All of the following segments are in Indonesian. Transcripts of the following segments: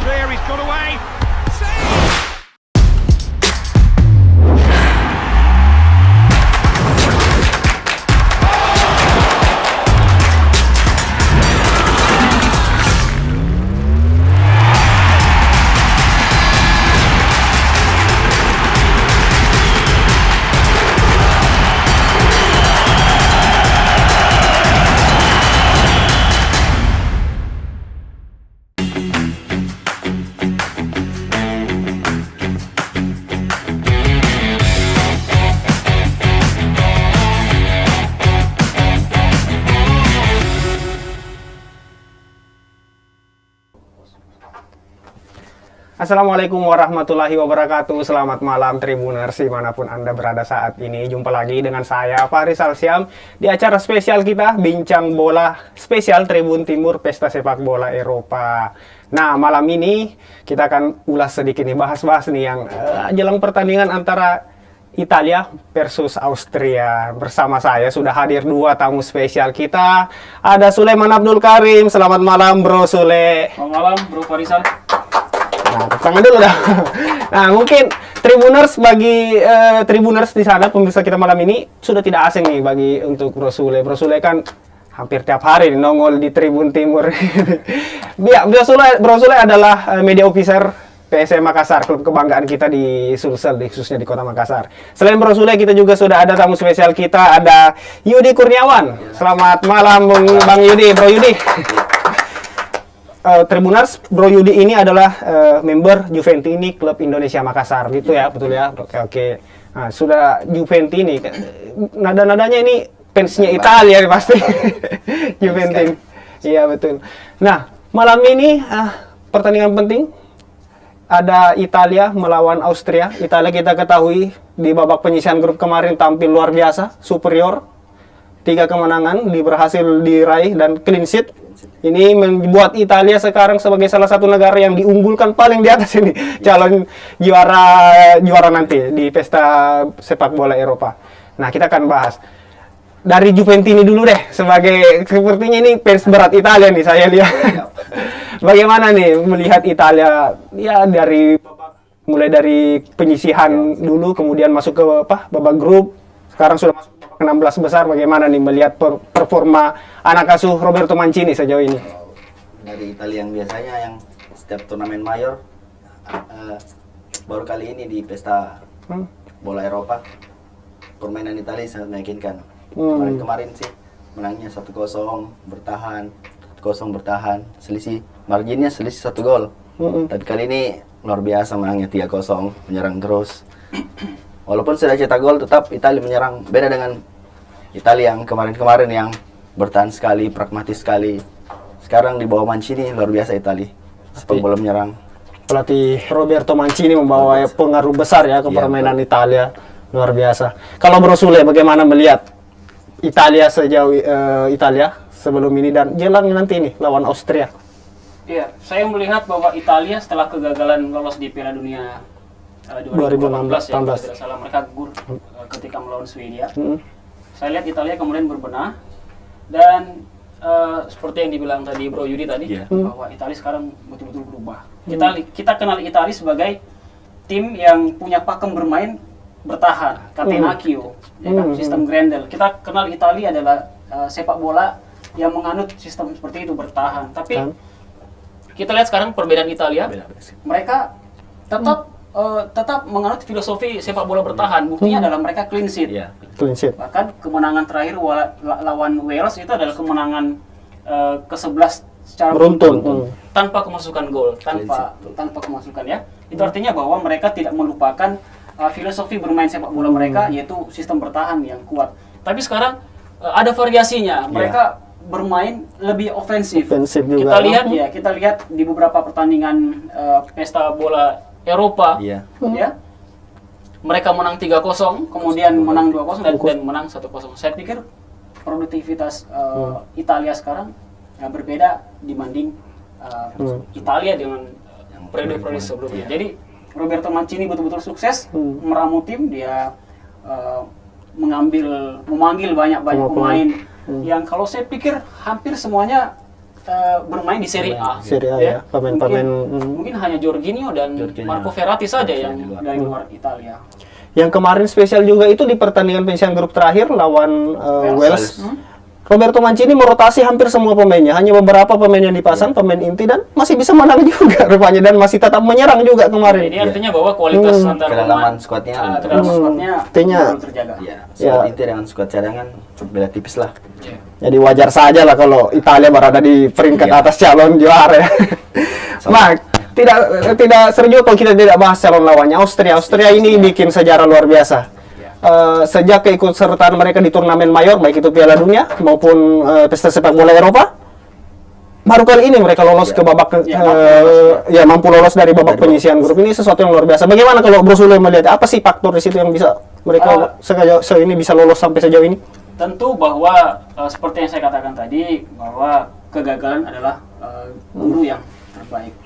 clear, he's got away. Assalamualaikum warahmatullahi wabarakatuh. Selamat malam Tribuners dimanapun Anda berada saat ini. Jumpa lagi dengan saya Faris Alsyam di acara spesial kita, Bincang Bola Spesial Tribun Timur Pesta Sepak Bola Eropa. Nah, malam ini kita akan ulas sedikit nih, bahas-bahas nih yang jelang pertandingan antara Italia versus Austria. Bersama saya sudah hadir dua tamu spesial kita. Ada Sulaiman Abdul Karim. Selamat malam Bro Sule. Selamat malam Bro Farisal. Nah, tangan dulu dah. Nah, mungkin Tribuners bagi Tribuners di sana pemirsa kita malam ini sudah tidak asing nih bagi untuk Bro Sule. Bro Sule kan hampir tiap hari nongol di Tribun Timur. Bro Sule adalah media officer PSM Makassar, klub kebanggaan kita di Sulsel, khususnya di Kota Makassar. Selain Bro Sule, kita juga sudah ada tamu spesial kita, ada Yudi Kurniawan. Selamat malam Bang Yudi, Bro Yudi. Tribuners, Bro Yudi ini adalah member Juventini Klub Indonesia Makassar, gitu ya, betul ya? Oke. Nah, sudah Juventini, nada-nadanya ini fansnya Italia pasti. Juventini, iya betul. Nah, malam ini pertandingan penting, ada Italia melawan Austria. Italia kita ketahui di babak penyisihan grup kemarin tampil luar biasa, superior. 3 kemenangan berhasil diraih dan clean sheet. Ini membuat Italia sekarang sebagai salah satu negara yang diunggulkan paling di atas ini, calon juara nanti di pesta sepak bola Eropa. Nah, kita akan bahas dari Juventini dulu deh, sepertinya ini fans berat Italia nih saya lihat. Bagaimana nih melihat Italia ya mulai dari penyisihan dulu, kemudian masuk ke babak grup, sekarang sudah masuk ke 16 besar. Bagaimana nih melihat performa anak asuh Roberto Mancini sejauh ini? Dari Italia yang biasanya yang setiap turnamen mayor, baru kali ini di pesta bola Eropa, permainan Italia sangat meyakinkan. Kemarin sih menangnya 1-0 bertahan, marginnya selisih 1 gol. Tapi kali ini luar biasa, menangnya 3-0, menyerang terus. Walaupun sudah cetak gol, tetap Italia menyerang. Beda dengan Italia yang kemarin-kemarin yang bertahan sekali, pragmatis sekali. Sekarang di bawah Mancini luar biasa Italia. Sepak bola menyerang. Pelatih Roberto Mancini membawa pengaruh besar ya ke permainan Italia. Luar biasa. Kalau Bro Sule, bagaimana melihat Italia sejauh Italia sebelum ini dan jelang nanti nih lawan Austria? Iya, saya melihat bahwa Italia setelah kegagalan lolos di Piala Dunia 2018 ya, kalau tidak salah mereka gugur ketika melawan Swedia. Saya lihat Italia kemudian berbenah dan seperti yang dibilang tadi Bro Yudi tadi, bahwa Italia sekarang betul-betul berubah. Kita kenal Italia sebagai tim yang punya pakem bermain bertahan, Catenaccio, ya kan? Sistem Grendel. Kita kenal Italia adalah sepak bola yang menganut sistem seperti itu, bertahan. Tapi kita lihat sekarang perbedaan Italia, mereka tetap menganut filosofi sepak bola bertahan. Buktinya adalah mereka clean sheet. Clean sheet. Bahkan kemenangan terakhir lawan Wales itu adalah kemenangan ke-11 secara beruntun tanpa kemasukan gol, tanpa kemasukan ya. Itu artinya bahwa mereka tidak melupakan filosofi bermain sepak bola mereka, yaitu sistem bertahan yang kuat. Tapi sekarang ada variasinya. Mereka bermain lebih ofensif. Juga. Kita lihat di beberapa pertandingan pesta bola Eropa, ya, mereka menang 3-0, kemudian menang 2-0 dan menang 1-0. Saya pikir produktivitas Italia sekarang berbeda dibanding Italia dengan periode-periode sebelumnya. Jadi Roberto Mancini betul-betul sukses meramu tim. Dia memanggil banyak pemain yang kalau saya pikir hampir semuanya bermain di Serie A. Serie A ya, pemain-pemain. Mungkin hanya Jorginho dan Marco Verratti saja yang dari luar Italia. Yang kemarin spesial juga itu di pertandingan penyisihan grup terakhir lawan Wales. Roberto Mancini merotasi hampir semua pemainnya, hanya beberapa pemain yang dipasang, pemain inti, dan masih bisa menang juga rupanya, dan masih tetap menyerang juga kemarin. Ini artinya bahwa kualitas antara kedalaman skuadnya belum terjaga. Skuad inti dengan skuad cadangan beda tipis lah. Jadi wajar saja lah kalau Italia berada di peringkat atas calon juara. Nah, tidak seru juga kalau kita tidak bahas calon lawannya Austria. Austria ini bikin sejarah luar biasa. Sejak keikutsertaan mereka di turnamen mayor, baik itu Piala Dunia maupun pesta sepak bola Eropa, baru kali ini mereka lolos ke babak mampu lolos dari babak penyisihan grup. Ini sesuatu yang luar biasa. Bagaimana kalau Bro Sule melihat apa sih faktor di situ yang bisa mereka sejauh ini bisa lolos sampai sejauh ini? Tentu bahwa seperti yang saya katakan tadi, bahwa kegagalan adalah guru yang terbaik.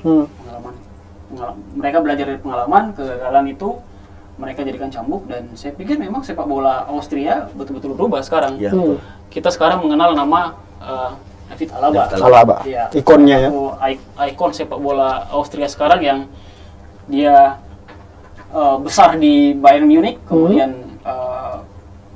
Mereka belajar dari pengalaman, kegagalan itu mereka jadikan cambuk, dan saya pikir memang sepak bola Austria betul-betul berubah sekarang. Kita sekarang mengenal nama David Alaba. Ya, ikonnya ya. Ikon sepak bola Austria sekarang yang dia besar di Bayern Munich, kemudian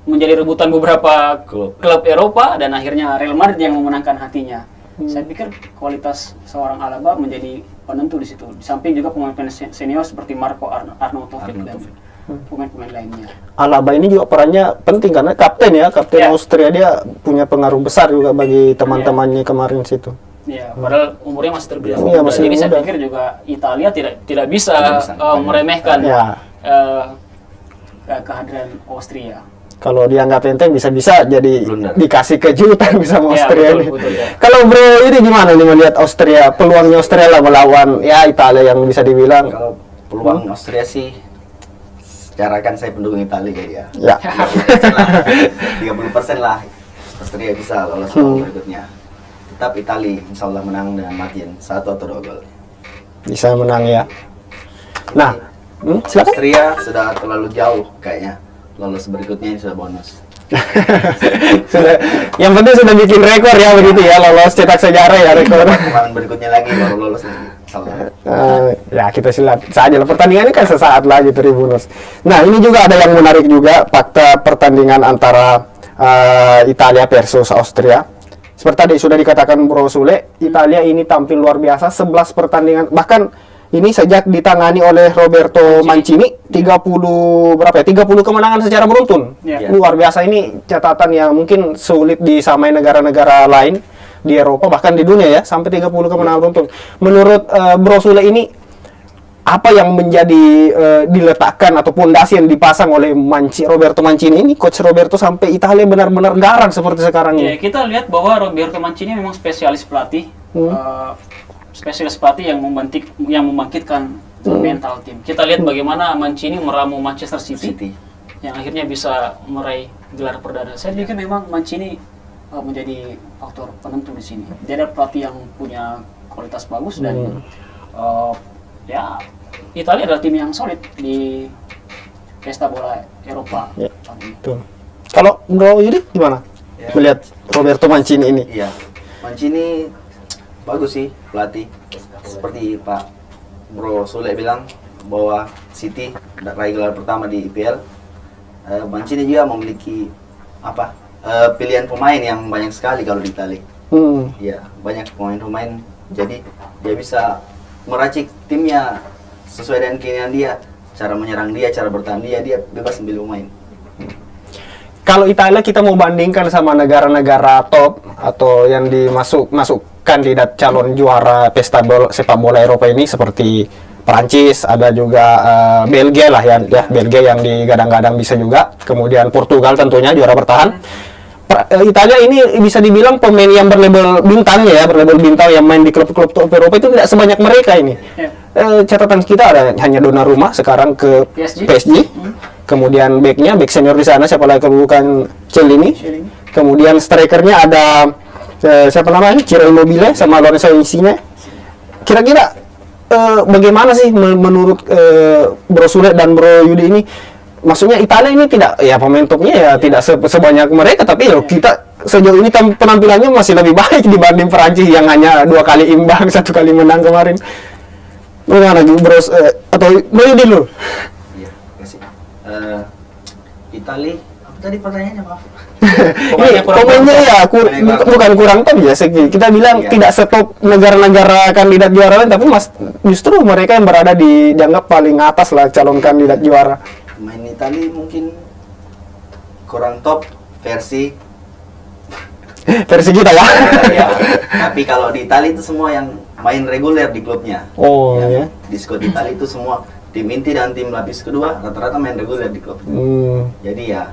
menjadi rebutan beberapa klub Eropa, dan akhirnya Real Madrid yang memenangkan hatinya. Saya pikir kualitas seorang Alaba menjadi penentu di situ. Di samping juga pemain senior seperti Marco Arnautovic dan pemain-pemain lainnya. Alaba ini juga perannya penting karena kapten Austria, dia punya pengaruh besar juga bagi teman-temannya kemarin situ. Ya, padahal umurnya masih terbilang. Masih jadi saya pikir juga Italia tidak bisa meremehkan kehadiran Austria. Kalau dianggap enteng bisa-bisa jadi dikasih kejutan sama Austria ini. Betul. Kalau Bro ini gimana nih melihat Austria, peluangnya Austria lah melawan Italia yang bisa dibilang? Kalau peluang Austria sih, secara kan saya pendukung Italia ya. 30% lah Austria bisa lolos ke berikutnya. Tetap Italia insya Allah menang dengan margin 1 atau 2 gol. Bisa menang ya. Nah, silakan. Austria sudah terlalu jauh kayaknya. Lolos berikutnya ini sudah bonus. Yang penting sudah bikin rekor ya begitu ya, lolos cetak sejarah ya rekor. Kemarin berikutnya lagi baru lolos lagi. Ya kita silat saja lah, pertandingan ini kan sesaat lagi Tribuners. Nah ini juga ada yang menarik juga, fakta pertandingan antara Italia versus Austria. Seperti tadi sudah dikatakan Bro Sule, Italia ini tampil luar biasa, 11 pertandingan, bahkan ini sejak ditangani oleh Roberto Mancini, 30 kemenangan secara beruntun. Luar biasa, ini catatan yang mungkin sulit disamai negara-negara lain di Eropa, bahkan di dunia ya, sampai 30 kemenangan beruntun. Menurut Bro Sule ini, apa yang menjadi diletakkan atau pondasi yang dipasang oleh Roberto Mancini ini, Coach Roberto, sampai Italia benar-benar garang seperti sekarang ini? Ya, kita lihat bahwa Roberto Mancini memang spesialis pelatih. Spesialis pelatih yang membangkitkan mental tim. Kita lihat bagaimana Mancini meramu Manchester City yang akhirnya bisa meraih gelar perdana. Saya pikir memang Mancini menjadi faktor penentu di sini. Dia adalah pelatih yang punya kualitas bagus dan Italia adalah tim yang solid di pesta bola Eropa. Betul. Kalau Bro Yudi gimana melihat Roberto Mancini ini? Iya, Mancini bagus sih pelatih. Seperti Pak Bro Sule bilang bahwa City raih gelar pertama di IPL. Mancini juga memiliki pilihan pemain yang banyak sekali kalau di Italia. Ya, banyak pemain-pemain. Jadi dia bisa meracik timnya sesuai dengan keinginan dia, cara menyerang dia, cara bertahan dia bebas memilih pemain. Kalau Italia kita mau bandingkan sama negara-negara top atau yang masuk kandidat calon juara pesta sepak bola Eropa ini seperti Prancis, ada juga Belgia lah ya, Belgia yang digadang-gadang bisa juga, kemudian Portugal tentunya juara bertahan. Italia ini bisa dibilang pemain yang berlabel bintang yang main di klub-klub top Eropa itu tidak sebanyak mereka ini. Catatan kita ada hanya Donnarumma sekarang ke PSG. Kemudian back senior di sana siapa lagi kalau bukan Chiellini. Kemudian strikernya ada siapa namanya? Ciro Immobile sama Lorenzo Insigne. Kira-kira bagaimana sih menurut Bro Sule dan Bro Yudi ini? Maksudnya Italia ini tidak, ya pemain topnya ya tidak sebanyak mereka, tapi kita sejauh ini penampilannya masih lebih baik dibanding Perancis yang hanya 2 kali imbang, 1 kali menang kemarin. Bagaimana Bro? Atau Yudi dulu? Iya, kasih. Itali, apa tadi pertanyaannya, maaf? Ini pemainnya ya bukan kurang top ya segi. Kita bilang tidak setop negara-negara kandidat juara lain, tapi justru mereka yang berada dianggap paling atas lah calon kandidat juara. Main Itali mungkin kurang top versi kita ya. ya. Tapi kalau di Itali itu semua yang main reguler di klubnya. Oh ya. Di squad Itali itu semua tim inti dan tim lapis kedua rata-rata main reguler di klub. Jadi ya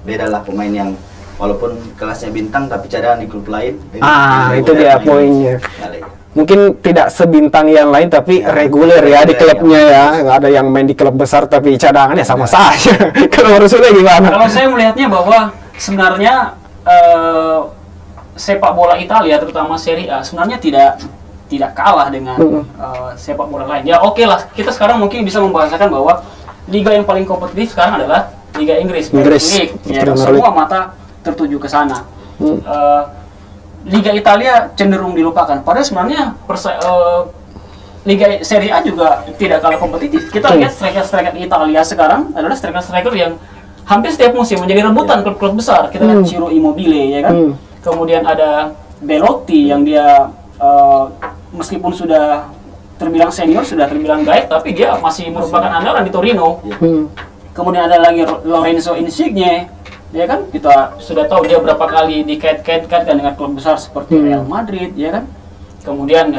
beda lah pemain yang walaupun kelasnya bintang tapi cadangan di klub lain. Itu dia poinnya. Mungkin tidak sebintang yang lain tapi reguler ya di klubnya ya. Nggak ada yang main di klub besar tapi cadangan ya sama saja. Kalau Rasulnya gimana? Kalau saya melihatnya bahwa sebenarnya sepak bola Italia terutama Serie A sebenarnya tidak kalah dengan sepak bola lain. Ya oke lah, kita sekarang mungkin bisa membahasakan bahwa liga yang paling kompetitif sekarang adalah Liga Inggris. League. Ya, semua mata tertuju ke sana. Liga Italia cenderung dilupakan. Padahal sebenarnya Liga Serie A juga tidak kalah kompetitif. Kita lihat striker-striker Italia sekarang adalah striker-striker yang hampir setiap musim menjadi rebutan klub-klub besar. Kita lihat Ciro Immobile, ya kan? Kemudian ada Belotti yang dia meskipun sudah terbilang senior, sudah terbilang baik, tapi dia masih merupakan andalan di Torino. Kemudian ada lagi Lorenzo Insigne, ya kan? Kita sudah tahu dia berapa kali dikait-kaitkan dengan klub besar seperti Real Madrid, ya kan? Kemudian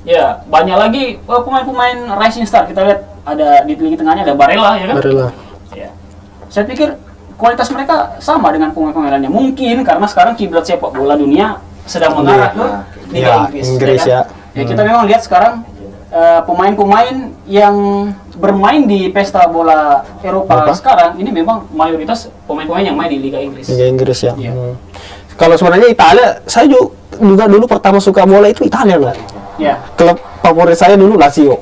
ya banyak lagi pemain-pemain rising star. Kita lihat ada di lini tengahnya ada Barella, ya kan? Barella. Ya. Saya pikir kualitas mereka sama dengan pemain-pemain lainnya. Mungkin karena sekarang kiblat sepak bola dunia sedang mengarah ke Liga Inggris ya. Ya kita memang lihat sekarang pemain-pemain yang bermain di pesta bola Eropa sekarang ini memang mayoritas pemain-pemain yang main di Liga Inggris. Liga Inggris ya. Kalau sebenarnya Italia, saya juga dulu pertama suka bola itu Italia loh. Ya. Klub favorit saya dulu Lazio.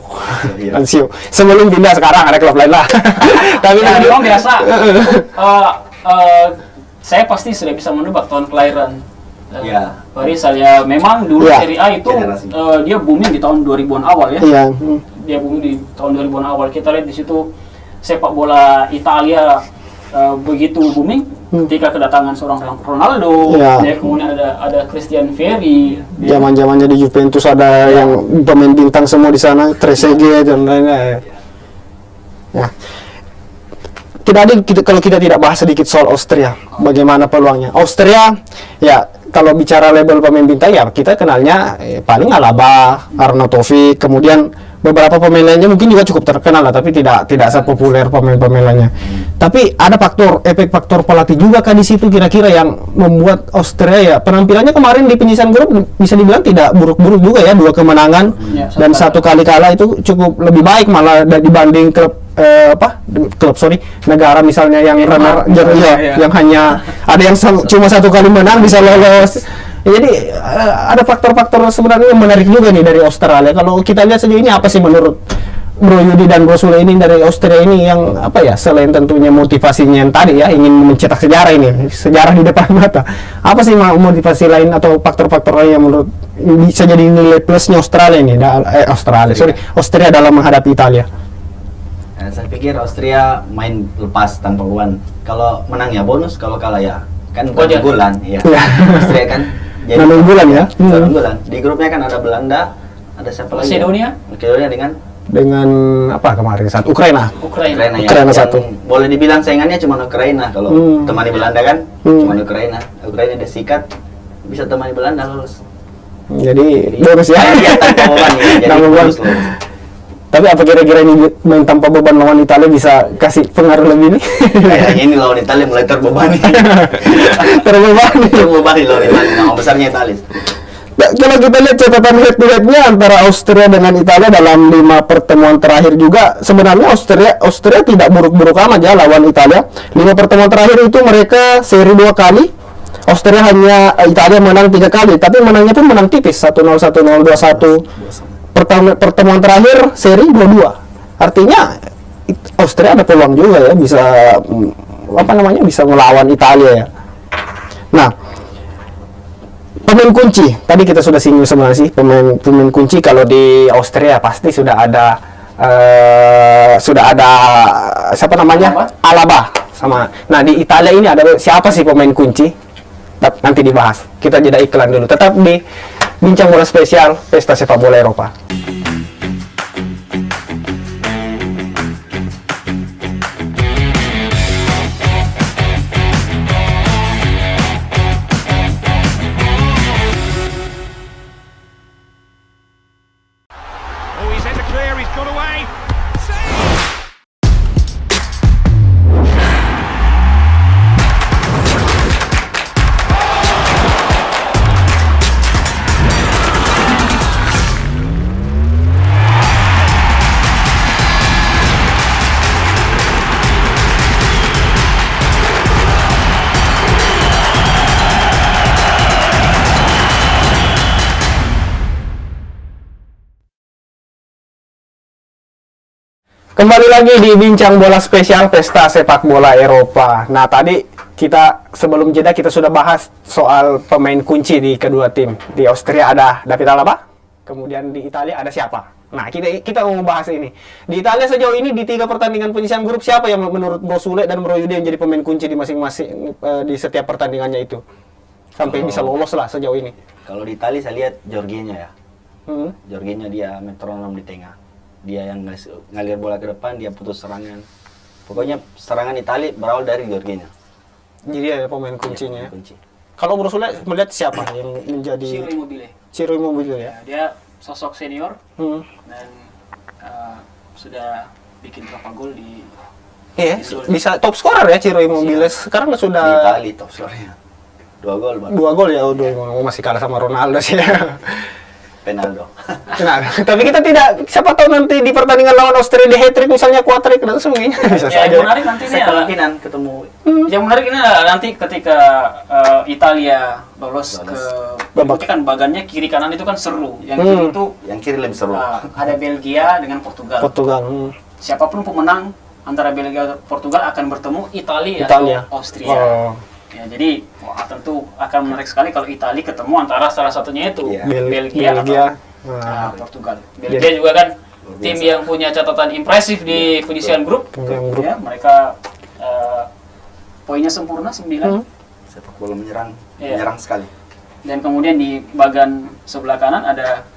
Lazio. Sebelum pindah sekarang ada klub lain lah. Tapi memang biasa. Saya pasti sudah bisa menebak tahun kelahiran. Paris ya memang dulu Serie A itu dia booming di tahun 2000-an awal ya. Dia booming di tahun 2000-an awal. Kita lihat di situ sepak bola Italia begitu booming ketika kedatangan seorang Ronaldo, ya kemudian ada Christian Vieri. Zaman-zamannya di Juventus ada yang pemain bintang semua di sana, Trezeguet dan lain-lain. Ya. Kalau kita tidak bahas sedikit soal Austria, bagaimana peluangnya? Austria, ya kalau bicara label pemain bintang ya kita kenalnya paling Alaba, Arnautovic, kemudian beberapa pemain lainnya mungkin juga cukup terkenal lah, tapi tidak sepopuler pemain-pemain lainnya. Tapi ada efek faktor pelatih juga kan di situ kira-kira yang membuat Austria ya penampilannya kemarin di penyisihan grup bisa dibilang tidak buruk-buruk juga ya, 2 kemenangan dan 1 kali kalah itu cukup lebih baik malah dibanding klub negara misalnya yang runner yang hanya ada yang cuma 1 kali menang bisa lolos. Jadi ada faktor-faktor sebenarnya yang menarik juga nih dari Australia. Kalau kita lihat sejauh ini apa sih menurut Bro Yudi dan Bro Sule ini dari Austria ini yang apa ya, selain tentunya motivasinya yang tadi ya ingin mencetak sejarah ini, sejarah di depan mata. Apa sih motivasi lain atau faktor-faktor lain yang menurut bisa jadi nilai plusnya Australia ini? Austria dalam menghadapi Italia. Saya pikir Austria main lepas tanpa beban. Kalau menang ya bonus, kalau kalah ya kan unggulan ya. Austria kan jadi unggulan ya. Unggulan. Di grupnya kan ada Belanda, ada siapa lagi? Makedonia dengan apa kemarin saat Ukraina ya. Satu. Boleh dibilang saingannya cuma Ukraina kalau temani Belanda kan. Cuma Ukraina disikat bisa temani Belanda lolos. Jadi bonus ya. Tanpa beban ya. Jadi bonus lolos. Tapi apa kira-kira ini main tanpa beban lawan Italia bisa kasih pengaruh lebih nih? Kayaknya ini lawan Italia mulai terbebani. Terbebani lawan Italia. Nama besarnya Italia. Nah, kalau kita lihat catatan head-to-head-nya antara Austria dengan Italia dalam 5 pertemuan terakhir juga, sebenarnya Austria tidak buruk-buruk amat ya lawan Italia. 5 pertemuan terakhir itu mereka seri 2 kali. Italia menang 3 kali, tapi menangnya pun menang tipis, 1-0, 1-0, 2-1. Pertemuan terakhir seri 2-2. Artinya Austria ada peluang juga ya bisa bisa melawan Italia ya. Nah, pemain kunci tadi kita sudah singgung sebenarnya sih, pemain kunci kalau di Austria pasti sudah ada siapa namanya, Alaba sama. Nah, di Italia ini ada siapa sih pemain kunci? Nanti dibahas. Kita jeda iklan dulu. Tetap di Bincang Bola Spesial Pesta Sepak Bola Eropa. Oh, he's in the clear, he's got away. Kembali lagi di Bincang Bola Spesial Pesta Sepak Bola Eropa. Nah, tadi kita sebelum jeda kita sudah bahas soal pemain kunci di kedua tim. Di Austria ada David Alaba, kemudian di Italia ada siapa? Nah, kita mau bahas ini. Di Italia sejauh ini di 3 pertandingan penyisian grup, siapa yang menurut Bro Sule dan Bro Yudi yang jadi pemain kunci di masing-masing di setiap pertandingannya itu? Sampai bisa lolos lah sejauh ini. Kalau di Italia saya lihat Jorginho ya. Jorginho dia metronom di tengah. Dia yang ngalir bola ke depan, dia putus serangan. Pokoknya serangan Italia berawal dari Jorginho. Jadi ada pemain kuncinya. Ya, kunci. Kalau Bro Sule melihat siapa yang menjadi Ciro Immobile. Ciro Immobile ya? Dia sosok senior Hmm. dan sudah bikin berapa gol di Iya, bisa top scorer ya Ciro Immobile. Sekarang Di sudah Italia top skornya. 2 gol baru. 2 gol ya, masih kalah sama Ronaldo sih. Penaldo. Nah, tapi kita tidak, siapa tahu nanti di pertandingan lawan Austria di hat-trick misalnya quad-trick dan sebagainya. Bisa yang saja. menarik nanti ini adalah Kemungkinan ketemu yang menarik ini adalah nanti ketika Italia lolos ke Babak. berarti kan bagannya kiri kanan itu kan seru. Yang kiri itu yang kiri lebih seru. ada Belgia dengan Portugal. Portugal. Siapapun pemenang antara Belgia dan Portugal akan bertemu Italia, Italia. atau Austria. Oh. Ya, jadi tentu akan menarik sekali kalau Italia ketemu antara salah satunya itu Iya. Belgia atau Nah, Portugal. Belgia juga kan tim yang punya catatan impresif di penyisian grup. Penyisian grup. Ya, mereka poinnya sempurna 9. Sepak bola menyerang, Iya. menyerang sekali. Dan kemudian di bagian sebelah kanan ada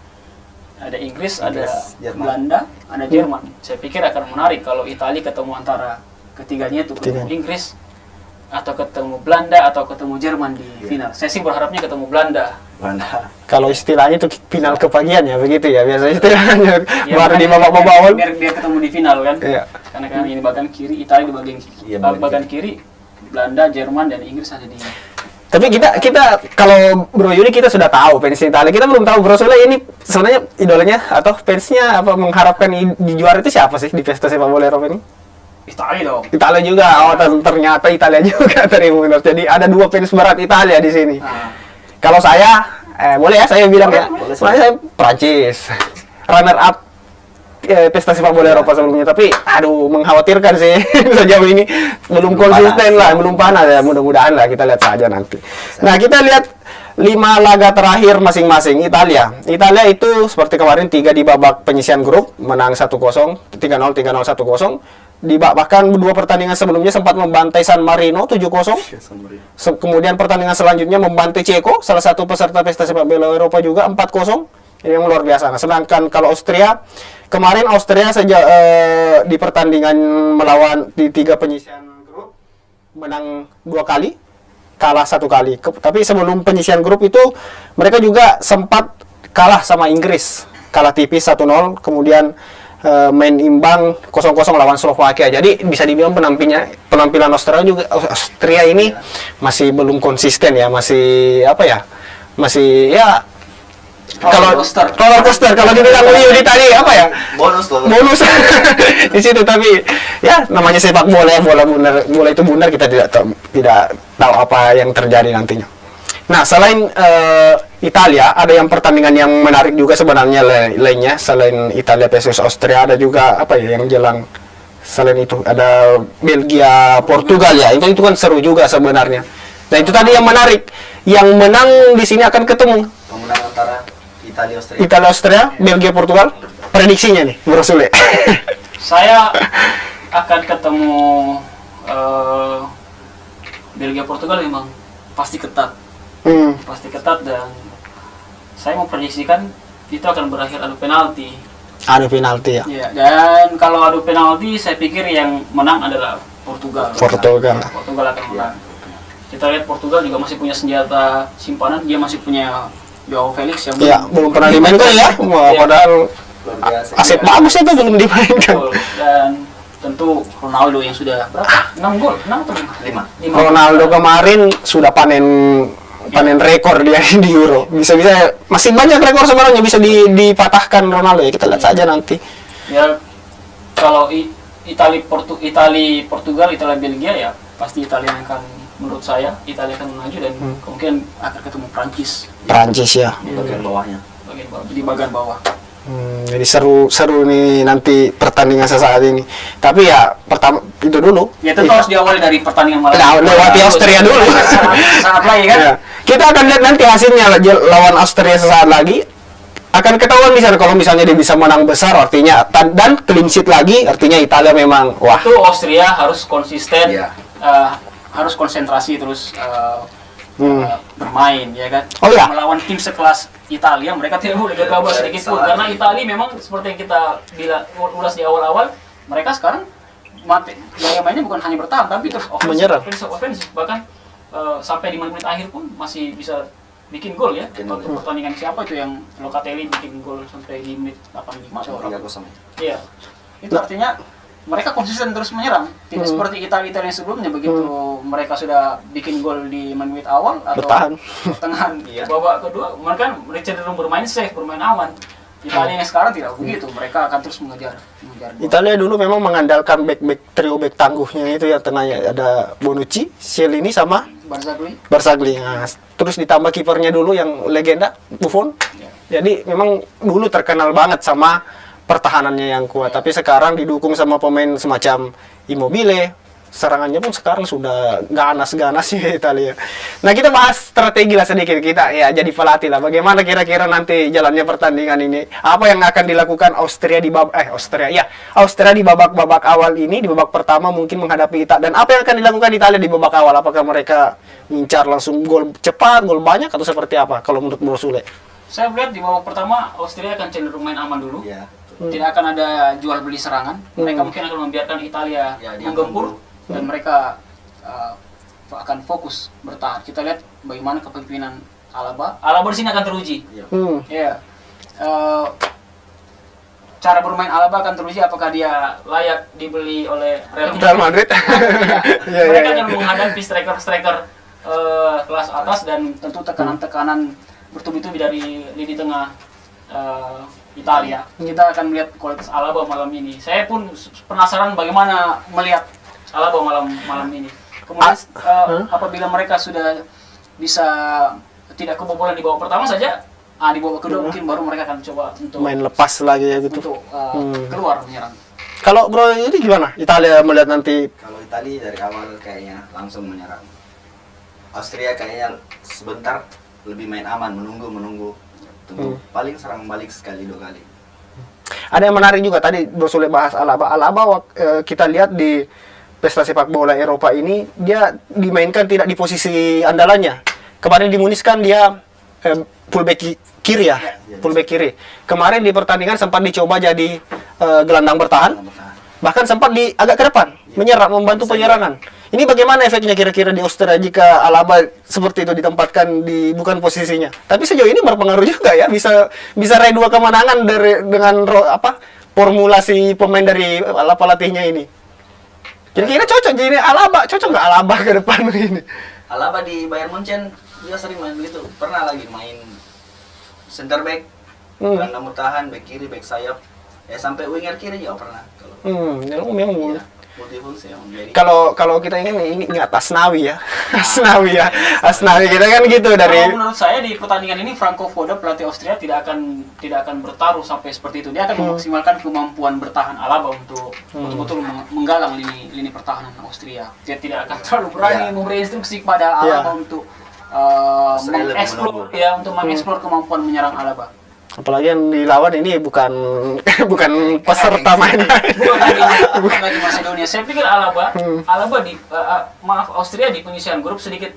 Inggris, ada Jerman. Belanda, ada Jerman. Saya pikir akan menarik kalau Italia ketemu antara ketiganya itu, ketemu Inggris atau ketemu Belanda atau ketemu Jerman di final. Saya sih berharapnya ketemu Belanda. Belanda. kalau istilahnya itu final kepagian ya begitu ya biasanya istilahnya Ya, baru di makanya babak awal. biar ketemu di final kan. Iya. Karena kan ini bagian kiri, Italia di bagian kiri. Iya, bagian kiri Belanda, Jerman dan Inggris ada di. Tapi kita kalau Bro Yudi kita sudah tahu fans Italia, kita belum tahu Bro Sule ini sebenarnya idolanya atau fansnya apa mengharapkan di juara itu siapa sih di pesta sepak bola Eropa ini? Italia dong. Italia juga, ternyata Italia juga terima. Jadi ada 2 fans berat Italia di sini. Nah, Kalau saya, boleh ya saya bilang ya, boleh. soalnya saya Prancis, runner up pesta sepak bola Eropa sebelumnya, tapi aduh mengkhawatirkan sih sejauh ini belum konsisten lah, belum panas ya, mudah-mudahan lah kita lihat saja nanti. Nah kita lihat 5 laga terakhir masing-masing Italia itu seperti kemarin 3 di babak penyisian grup menang 1-0, 3-0, 1-0. Bahkan 2 pertandingan sebelumnya sempat membantai San Marino 7-0. Kemudian pertandingan selanjutnya membantai Ceko, salah satu peserta pesta sepak bola Eropa juga 4-0. Ini yang luar biasa. Nah, sedangkan kalau Austria, kemarin Austria sejak di pertandingan melawan di 3 penyisian grup menang 2 kali, kalah 1 kali. Tapi sebelum penyisian grup itu mereka juga sempat kalah sama Inggris, kalah tipis 1-0, kemudian main imbang 0-0 lawan Slovakia. Jadi bisa dibilang penampilan Austria ini masih belum konsisten ya, masih apa ya? Masih ya kalau roller coaster kalau dibilang Yudi tadi apa ya? Bonus Di situ, tapi ya namanya sepak bola ya, bola itu bundar, kita tidak tahu apa yang terjadi nantinya. Nah, selain Italia, ada yang pertandingan yang menarik juga sebenarnya lainnya. Selain Italia versus Austria, ada juga apa ya yang jelang. Selain itu ada Belgia Portugal ya. Itu kan seru juga sebenarnya. Nah itu tadi yang menarik. Yang menang di sini akan ketemu Pemenang antara Italia Austria. Italia Austria, Belgia Portugal. Prediksinya nih, Bro Sule. Saya akan ketemu Belgia Portugal memang pasti ketat. Pasti ketat, dan saya mau prediksikan itu akan berakhir adu penalti. Adu penalti ya. Ya, dan kalau adu penalti saya pikir yang menang adalah Portugal. Portugal. Portugal akan menang. Kita lihat Portugal juga masih punya senjata simpanan, dia masih punya Joao Felix yang Ya, belum pernah dimainkan ya. Wah, Ya. padahal Luar biasa. aset bagus itu belum dimainkan. Betul. Dan tentu Ronaldo yang sudah berapa? 6 gol, 6 atau 5? 5. Ronaldo kemarin sudah panen rekor dia di Euro. Bisa-bisa masih banyak rekor sebenarnya bisa dipatahkan Ronaldo ya. Kita lihat saja nanti. Ya, kalau Portugal, Italia, Belgia ya pasti Italia yang akan, menurut saya Italia akan maju, dan kemungkinan akan ketemu Prancis ya. Di bagian bawahnya. di bagian bawah. Jadi seru nih nanti pertandingan sesaat ini. Tapi ya pertama itu dulu. Ya tentu harus diawali dari pertandingan malam. Nah, lewati Austria dulu. Sangat lagi kan? Ya. Kita akan lihat nanti hasilnya lawan Austria sesaat lagi. Akan ketahuan di sana kalau misalnya dia bisa menang besar, artinya dan clean sheet lagi, artinya Italia memang wah. Itu Austria harus konsisten, Iya. harus konsentrasi terus bermain, ya kan? Oh, iya. Melawan tim sekelas Italia, mereka tidak boleh gegabah sedikit pun, karena Italia memang seperti yang kita ulas di awal-awal, mereka sekarang gaya mainnya bukan hanya bertahan, tapi terus Menyerang. offensive, bahkan sampai di menit akhir pun masih bisa bikin gol ya. Waktu pertandingan siapa itu yang Locatelli bikin gol sampai di menit 85 atau berapa? 3-0. Iya. Itu artinya mereka konsisten terus menyerang. Tidak seperti Italia yang sebelumnya, begitu mereka sudah bikin gol di menit awal atau Bertahan. pertengahan Iya. babak kedua, mereka cenderung bermain safe, bermain aman. Italia yang sekarang tidak begitu, mereka akan terus mengejar gol. Italia dulu memang mengandalkan trio back tangguhnya itu yang tengahnya ada Bonucci, Chiellini sama Barzagli. Nah, terus ditambah kipernya dulu yang legenda Buffon. Ya. Jadi memang dulu terkenal banget sama pertahanannya yang kuat. Tapi sekarang didukung sama pemain semacam Immobile. Serangannya pun sekarang sudah ganas-ganasnya Italia. Nah, kita bahas strategi lah sedikit, kita ya jadi pelatih lah. Bagaimana kira-kira nanti jalannya pertandingan ini? Apa yang akan dilakukan Austria di Austria di babak awal ini, di babak pertama mungkin menghadapi Italia. Dan apa yang akan dilakukan Italia di babak awal? Apakah mereka ngincar langsung gol cepat, gol banyak, atau seperti apa kalau menurut Bro Sule? Saya melihat di babak pertama Austria akan cenderung main aman dulu. Iya. Tidak akan ada jual beli serangan. Mereka mungkin akan membiarkan Italia menggempur, dan mereka akan fokus bertahan. Kita lihat bagaimana kepemimpinan Alaba. Alaba di sini akan teruji. Ya. Cara bermain Alaba akan teruji, apakah dia layak dibeli oleh Real Madrid. Mereka akan menghadapi striker kelas atas, dan tentu tekanan-tekanan bertubi-tubi dari lini tengah Italia. Kita akan melihat kualitas Alaba malam ini. Saya pun penasaran bagaimana melihat Alaba malam ini. Kemudian apabila mereka sudah bisa tidak kebobolan di babak pertama saja, di babak kedua mungkin baru mereka akan coba untuk main lepas lagi ya gitu. untuk keluar menyerang. Kalau Bro ini gimana? Italia melihat nanti Kalau Italia dari awal kayaknya langsung menyerang. Austria kayaknya sebentar lebih main aman, menunggu. Tentu paling serang balik sekali 2 kali. ada yang menarik juga tadi Bro Sule bahas Alaba. Kita lihat di pesta sepak bola Eropa ini dia dimainkan tidak di posisi andalannya. Kemarin di Munich kan dia fullback kiri ya, fullback kiri. Kemarin di pertandingan sempat dicoba jadi gelandang bertahan, bahkan sempat agak ke depan, menyerang, membantu penyerangan. Ini bagaimana efeknya kira-kira di Austria jika Alaba seperti itu ditempatkan di bukan posisinya? Tapi sejauh ini berpengaruh juga ya, bisa raih 2 kemenangan dengan formulasi pemain dari pelatihnya ini. Kira-kira cocok jadi Alaba, cocok nggak Alaba ke depan ini? Alaba di Bayern Munchen dia sering main begitu. Pernah lagi main center back, gelandang bertahan, back kiri, back sayap. Ya sampai winger kiri juga pernah. Kalau Memang. iya, multifungsi yang jadi. Kalau kita ini ingat Asnawi ya. Asnawi kita kan gitu dari. Kalau menurut saya di pertandingan ini Franco Foda pelatih Austria tidak akan bertaruh sampai seperti itu. Dia akan memaksimalkan kemampuan bertahan Alaba untuk betul-betul menggalang lini pertahanan Austria. Dia tidak akan terlalu berani memberi instruksi kepada Alaba untuk mengeksplor untuk mengeksplor kemampuan menyerang Alaba. Apalagi yang dilawan ini bukan peserta main. Bukan lagi Macedonia. Saya pikir Alaba di Austria di penyisihan grup sedikit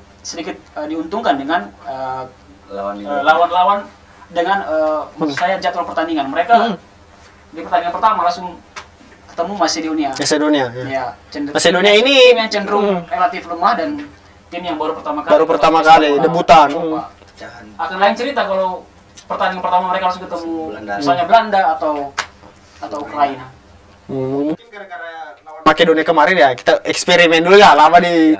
diuntungkan dengan lawan-lawan dengan maksud saya jadwal pertandingan. Mereka di pertandingan pertama langsung ketemu Macedonia. Ya, Macedonia ini tim yang cenderung relatif lemah dan tim yang baru pertama kali debutan. Akan lain cerita kalau pertandingan pertama mereka langsung ketemu Belanda. misalnya Belanda atau Ukraina. Mungkin gara-gara lawan Makedonia kemarin ya kita eksperimen dulu ya lama di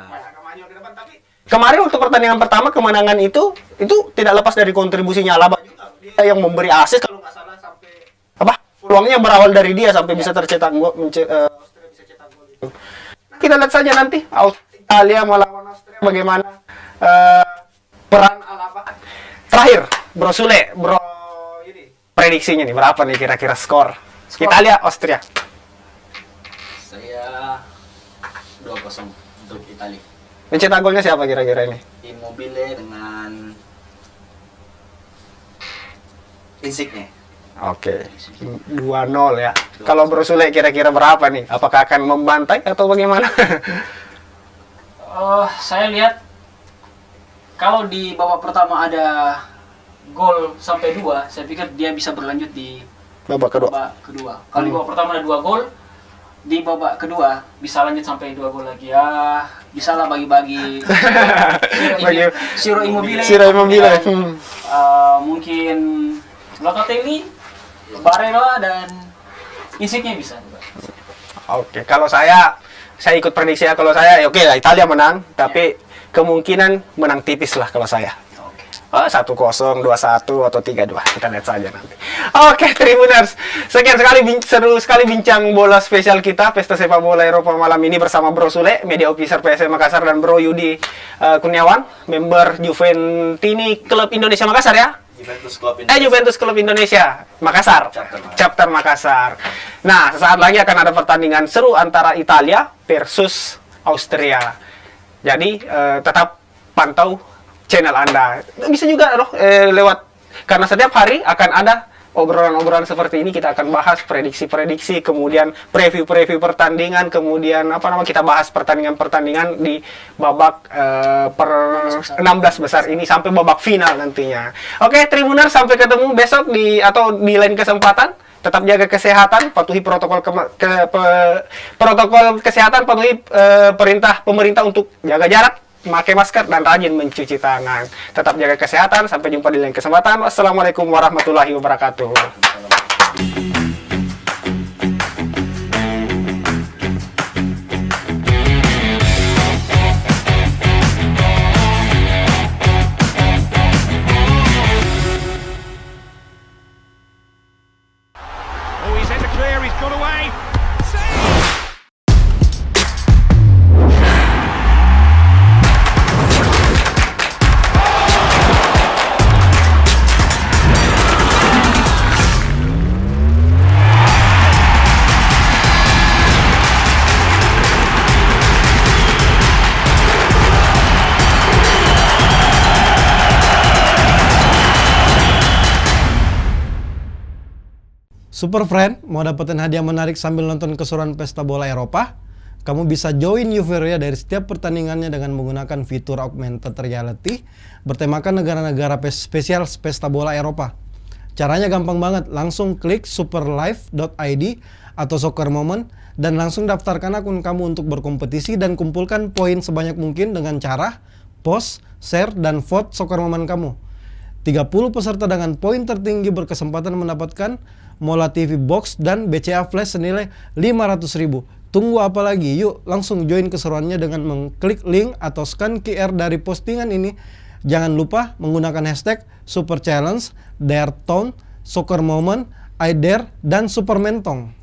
kemarin untuk pertandingan pertama kemenangan itu tidak lepas dari kontribusinya Alaba juga. Dia yang memberi asis kalau nggak salah sampai peluangnya berawal dari dia sampai bisa tercetak gol. Austria bisa cetak gol itu. Kita lihat saja nanti Italia melawan Austria bagaimana peran Alaba. Terakhir, Bro Sule, ini prediksinya nih berapa nih kira-kira skor? Italia Austria. Saya 2-0 untuk Italia. Pencetak golnya siapa kira-kira ini? Immobile dengan Insigne. Oke, 2-0 ya. Kalau Bro Sule kira-kira berapa nih? Apakah akan membantai atau bagaimana? Saya lihat kalau di babak pertama ada gol sampai 2, saya pikir dia bisa berlanjut di Babak kedua. Kalau di babak pertama ada 2 gol, di babak kedua bisa lanjut sampai 2 gol lagi. Ya, bisa lah bagi-bagi. Ciro Immobile. Mungkin Locatelli, Barella dan Insigne bisa. Oke, kalau saya ikut prediksi ya. Kalau saya oke lah Italia menang, tapi kemungkinan menang tipis lah kalau saya. 1-0, 2-1 atau 3-2. Kita lihat saja nanti. Oke, Tribuners. Sekian sekali seru sekali bincang bola spesial kita Pesta Sepak Bola Eropa malam ini bersama Bro Sule, media officer PSM Makassar, dan Bro Yudi Kurniawan, member Juventini Klub Indonesia Makassar ya. Juventus Klub Indonesia Makassar. Chapter Makassar. Nah, sesaat lagi akan ada pertandingan seru antara Italia versus Austria. Jadi tetap pantau channel Anda. Bisa juga lewat, karena setiap hari akan ada obrolan-obrolan seperti ini. Kita akan bahas prediksi-prediksi, kemudian preview-preview pertandingan, kemudian kita bahas pertandingan-pertandingan di babak 16 besar ini sampai babak final nantinya. Oke, Tribuner, sampai ketemu besok di lain kesempatan. Tetap jaga kesehatan, patuhi protokol kesehatan, patuhi perintah pemerintah untuk jaga jarak, pakai masker, dan rajin mencuci tangan. Tetap jaga kesehatan, sampai jumpa di lain kesempatan. Wassalamualaikum warahmatullahi wabarakatuh. Oh, he's in the clear, he's got away. Super Friend, mau dapetin hadiah menarik sambil nonton keseruan Pesta Bola Eropa? Kamu bisa join Euphoria dari setiap pertandingannya dengan menggunakan fitur Augmented Reality bertemakan negara-negara spesial Pesta Bola Eropa. Caranya gampang banget, langsung klik superlive.id atau Soccer Moment dan langsung daftarkan akun kamu untuk berkompetisi dan kumpulkan poin sebanyak mungkin dengan cara post, share, dan vote Soccer Moment kamu. 30 peserta dengan poin tertinggi berkesempatan mendapatkan Mola TV Box dan BCA Flash senilai 500.000. Tunggu apa lagi? Yuk langsung join keseruannya dengan mengklik link atau scan QR dari postingan ini. Jangan lupa menggunakan hashtag Super Challenge, Dare Town, Soccer Moment, Aider, dan Super Mentong.